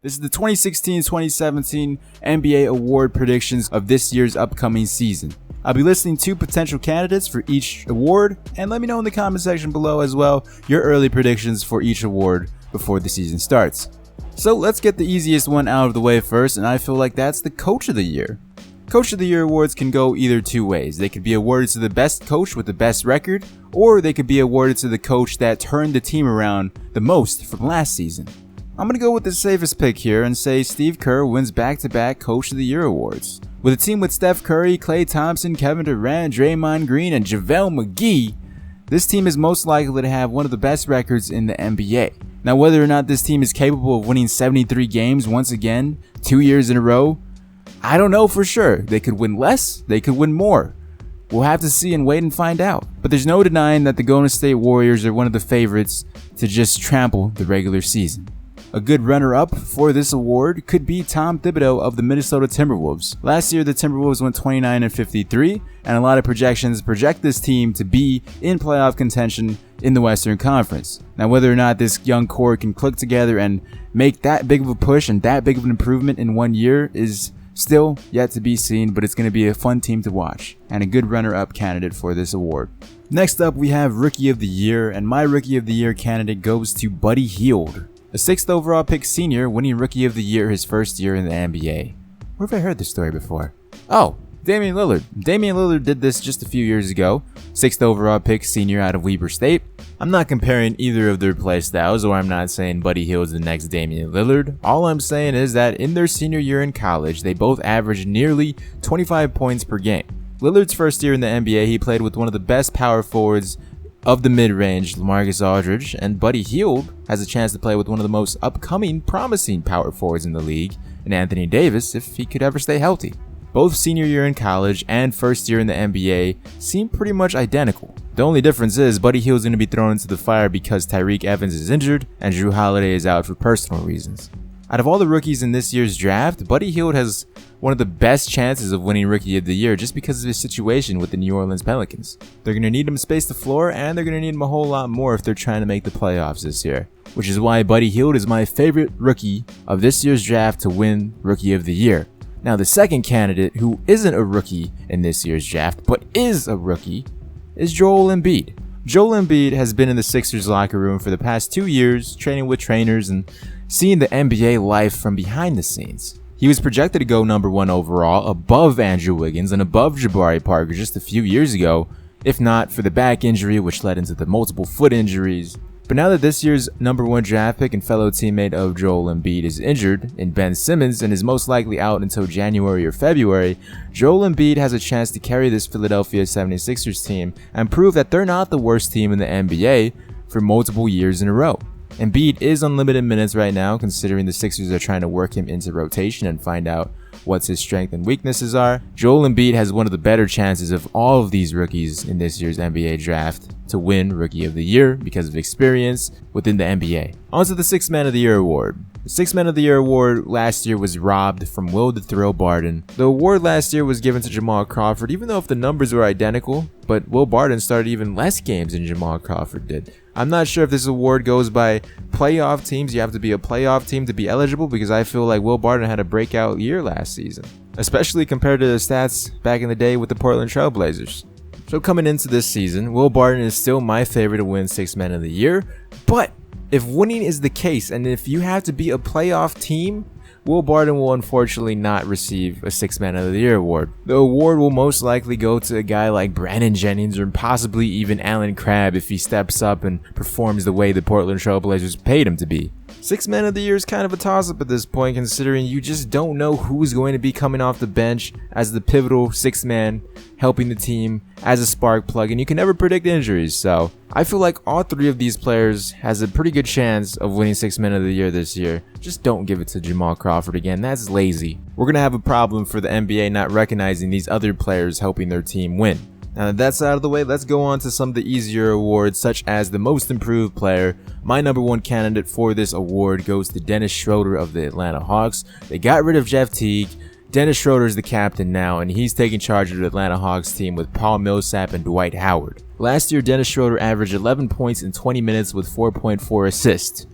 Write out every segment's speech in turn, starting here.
This is the 2016-2017 NBA award predictions of this year's upcoming season. I'll be listing 2 potential candidates for each award, and let me know in the comment section below as well your early predictions for each award before the season starts. So let's get the easiest one out of the way first, and I feel like that's the Coach of the Year. Coach of the Year awards can go either 2 ways. They could be awarded to the best coach with the best record, or they could be awarded to the coach that turned the team around the most from last season. I'm going to go with the safest pick here and say Steve Kerr wins back-to-back Coach of the Year awards. With a team with Steph Curry, Klay Thompson, Kevin Durant, Draymond Green, and JaVale McGee, this team is most likely to have one of the best records in the NBA. Now, whether or not this team is capable of winning 73 games once again, 2 years in a row, I don't know for sure. They could win less, they could win more. We'll have to see and wait and find out. But there's no denying that the Golden State Warriors are one of the favorites to just trample the regular season. A good runner-up for this award could be Tom Thibodeau of the Minnesota Timberwolves. Last year, the Timberwolves went 29-53, and a lot of projections project this team to be in playoff contention in the Western Conference. Now, whether or not this young core can click together and make that big of a push and that big of an improvement in 1 year is still yet to be seen, but it's going to be a fun team to watch and a good runner-up candidate for this award. Next up, we have Rookie of the Year, and my Rookie of the Year candidate goes to Buddy Hield. A 6th overall pick senior winning Rookie of the Year his first year in the NBA. Where have I heard this story before? Oh, Damian Lillard. Damian Lillard did this just a few years ago. 6th overall pick senior out of Weber State. I'm not comparing either of their play styles, or I'm not saying Buddy Hield's the next Damian Lillard. All I'm saying is that in their senior year in college, they both averaged nearly 25 points per game. Lillard's first year in the NBA, he played with one of the best power forwards of the mid-range, LaMarcus Aldridge, and Buddy Hield has a chance to play with one of the most upcoming, promising power forwards in the league, in Anthony Davis, if he could ever stay healthy. Both senior year in college and first year in the NBA seem pretty much identical. The only difference is Buddy Hield's going to be thrown into the fire because Tyreke Evans is injured and Jrue Holiday is out for personal reasons. Out of all the rookies in this year's draft, Buddy Hield has one of the best chances of winning Rookie of the Year just because of his situation with the New Orleans Pelicans. They're going to need him to space the floor, and they're going to need him a whole lot more if they're trying to make the playoffs this year. Which is why Buddy Hield is my favorite rookie of this year's draft to win Rookie of the Year. Now, the second candidate who isn't a rookie in this year's draft, but is a rookie, is Joel Embiid. Joel Embiid has been in the Sixers locker room for the past 2 years, training with trainers and seeing the NBA life from behind the scenes. He was projected to go number 1 overall, above Andrew Wiggins and above Jabari Parker just a few years ago, if not for the back injury which led into the multiple foot injuries. But now that this year's number 1 draft pick and fellow teammate of Joel Embiid is injured in Ben Simmons and is most likely out until January or February, Joel Embiid has a chance to carry this Philadelphia 76ers team and prove that they're not the worst team in the NBA for multiple years in a row. Embiid is on limited minutes right now, considering the Sixers are trying to work him into rotation and find out what his strengths and weaknesses are. Joel Embiid has one of the better chances of all of these rookies in this year's NBA draft to win Rookie of the Year because of experience within the NBA. On to the 6th Man of the Year award. The 6th Man of the Year award last year was robbed from Will the Thrill Barton. The award last year was given to Jamal Crawford, even though if the numbers were identical, but Will Barton started even less games than Jamal Crawford did. I'm not sure if this award goes by playoff teams. You have to be a playoff team to be eligible, because I feel like Will Barton had a breakout year last season, especially compared to the stats back in the day with the Portland Trail Blazers. So coming into this season, Will Barton is still my favorite to win 6th Man of the Year, but if winning is the case, and if you have to be a playoff team, Will Barton will unfortunately not receive a 6th Man of the Year award. The award will most likely go to a guy like Brandon Jennings or possibly even Allen Crabbe if he steps up and performs the way the Portland Trail Blazers paid him to be. 6th Man of the Year is kind of a toss-up at this point, considering you just don't know who's going to be coming off the bench as the pivotal 6th man helping the team as a spark plug, and you can never predict injuries. So I feel like all 3 of these players has a pretty good chance of winning 6th Man of the Year this year. Just don't give it to Jamal Crawford again. That's lazy. We're going to have a problem for the NBA not recognizing these other players helping their team win. Now that that's out of the way, let's go on to some of the easier awards, such as the Most Improved Player. My number 1 candidate for this award goes to Dennis Schroeder of the Atlanta Hawks. They got rid of Jeff Teague. Dennis Schroeder is the captain now, and he's taking charge of the Atlanta Hawks team with Paul Millsap and Dwight Howard. Last year, Dennis Schroeder averaged 11 points in 20 minutes with 4.4 assists.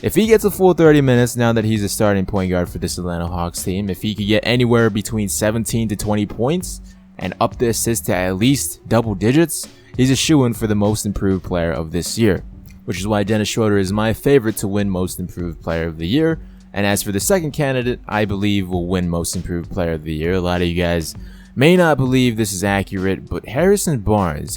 If he gets a full 30 minutes now that he's a starting point guard for this Atlanta Hawks team, if he could get anywhere between 17 to 20 points and up the assist to at least double digits, he's a shoo-in for the most improved player of this year, which is why Dennis Schroeder is my favorite to win most improved player of the year. And as for the second candidate, I believe will win most improved player of the year. A lot of you guys may not believe this is accurate, but Harrison Barnes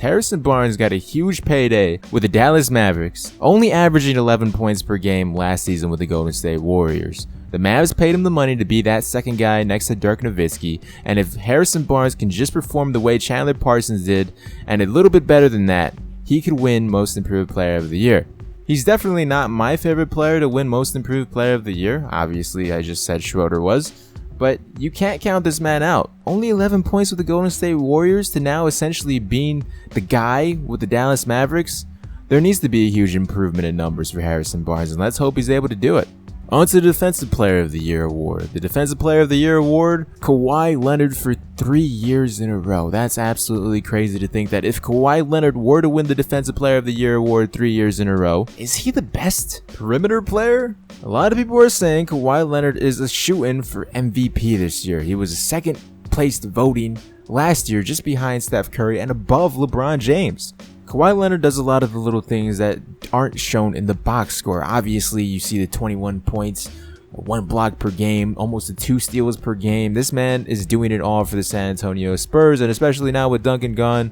got a huge payday with the Dallas Mavericks, only averaging 11 points per game last season with the Golden State Warriors. The Mavs paid him the money to be that second guy next to Dirk Nowitzki, and if Harrison Barnes can just perform the way Chandler Parsons did, and a little bit better than that, he could win most improved player of the year. He's definitely not my favorite player to win most improved player of the year. Obviously, I just said Schroeder was. But you can't count this man out. Only 11 points with the Golden State Warriors to now essentially being the guy with the Dallas Mavericks. There needs to be a huge improvement in numbers for Harrison Barnes, and let's hope he's able to do it. On to the Defensive Player of the Year award. The Defensive Player of the Year award, Kawhi Leonard for 3 years in a row. That's absolutely crazy to think that if Kawhi Leonard were to win the Defensive Player of the Year award 3 years in a row, is he the best perimeter player? A lot of people are saying Kawhi Leonard is a shoo-in for MVP this year. He was a second placed voting last year, just behind Steph Curry and above LeBron James. Kawhi Leonard does a lot of the little things that aren't shown in the box score. Obviously, you see the 21 points, 1 block per game, almost 2 steals per game. This man is doing it all for the San Antonio Spurs, and especially now with Duncan gone,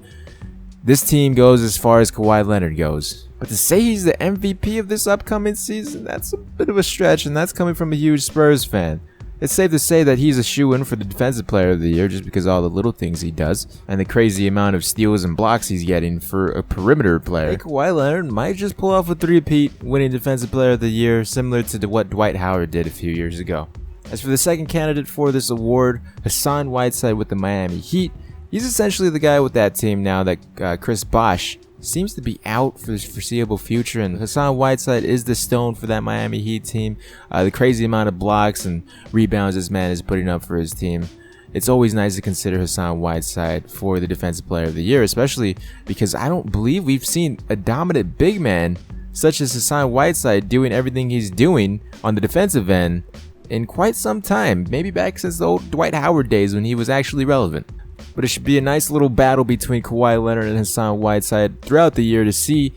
this team goes as far as Kawhi Leonard goes. But to say he's the MVP of this upcoming season, that's a bit of a stretch, and that's coming from a huge Spurs fan. It's safe to say that he's a shoo-in for the Defensive Player of the Year just because of all the little things he does and the crazy amount of steals and blocks he's getting for a perimeter player. Hey, Kawhi Leonard might just pull off a three-peat, winning Defensive Player of the Year, similar to what Dwight Howard did a few years ago. As for the second candidate for this award, Hassan Whiteside with the Miami Heat. He's essentially the guy with that team now that Chris Bosh seems to be out for the foreseeable future, and Hassan Whiteside is the stone for that Miami Heat team. The crazy amount of blocks and rebounds this man is putting up for his team. It's always nice to consider Hassan Whiteside for the Defensive Player of the Year, especially because I don't believe we've seen a dominant big man such as Hassan Whiteside doing everything he's doing on the defensive end in quite some time, maybe back since the old Dwight Howard days when he was actually relevant. But it should be a nice little battle between Kawhi Leonard and Hassan Whiteside throughout the year to see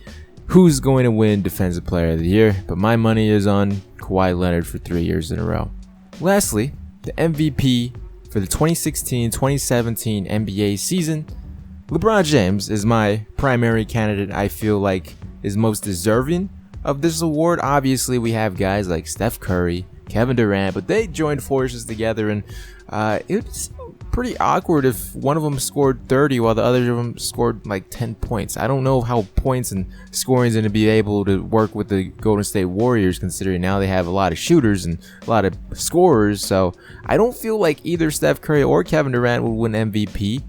who's going to win Defensive Player of the Year. But my money is on Kawhi Leonard for 3 years in a row. Lastly, the MVP for the 2016-2017 NBA season. LeBron James is my primary candidate. I feel like is most deserving of this award. Obviously, we have guys like Steph Curry, Kevin Durant, but they joined forces together, and it's pretty awkward if one of them scored 30 while the other of them scored like 10 points. I don't know how points and scoring is going to be able to work with the Golden State Warriors, considering now they have a lot of shooters and a lot of scorers. So I don't feel like either Steph Curry or Kevin Durant will win MVP.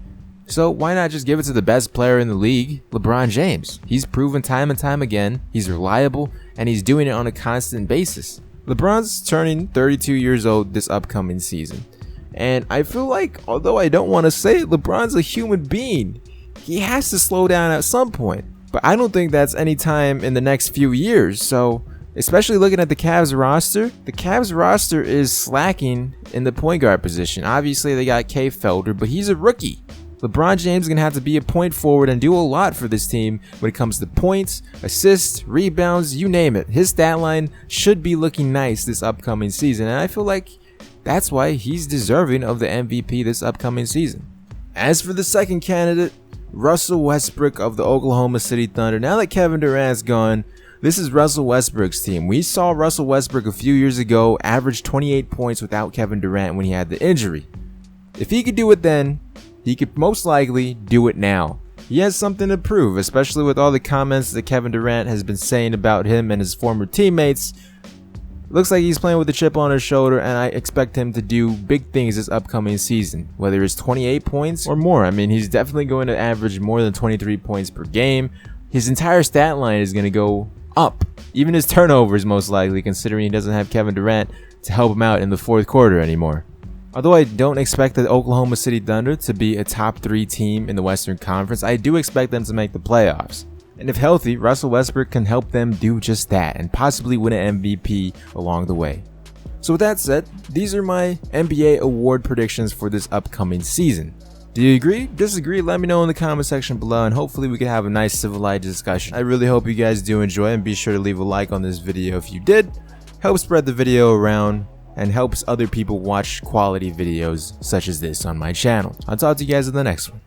So why not just give it to the best player in the league, LeBron James? He's proven time and time again he's reliable, and he's doing it on a constant basis. LeBron's turning 32 years old this upcoming season. And I feel like, although I don't want to say it, LeBron's a human being. He has to slow down at some point. But I don't think that's any time in the next few years. So, especially looking at the Cavs roster is slacking in the point guard position. Obviously, they got Kay Felder, but he's a rookie. LeBron James is going to have to be a point forward and do a lot for this team when it comes to points, assists, rebounds, you name it. His stat line should be looking nice this upcoming season, and I feel like that's why he's deserving of the MVP this upcoming season. As for the second candidate, Russell Westbrook of the Oklahoma City Thunder. Now that Kevin Durant's gone, this is Russell Westbrook's team. We saw Russell Westbrook a few years ago average 28 points without Kevin Durant when he had the injury. If he could do it then, he could most likely do it now. He has something to prove, especially with all the comments that Kevin Durant has been saying about him and his former teammates. Looks like he's playing with a chip on his shoulder, and I expect him to do big things this upcoming season, whether it's 28 points or more. I mean, he's definitely going to average more than 23 points per game. His entire stat line is going to go up. Even his turnovers, most likely, considering he doesn't have Kevin Durant to help him out in the fourth quarter anymore. Although I don't expect the Oklahoma City Thunder to be a top 3 team in the Western Conference, I do expect them to make the playoffs. And if healthy, Russell Westbrook can help them do just that and possibly win an MVP along the way. So with that said, these are my NBA award predictions for this upcoming season. Do you agree? Disagree? Let me know in the comment section below, and hopefully we can have a nice civilized discussion. I really hope you guys do enjoy, and be sure to leave a like on this video if you did. Help spread the video around and helps other people watch quality videos such as this on my channel. I'll talk to you guys in the next one.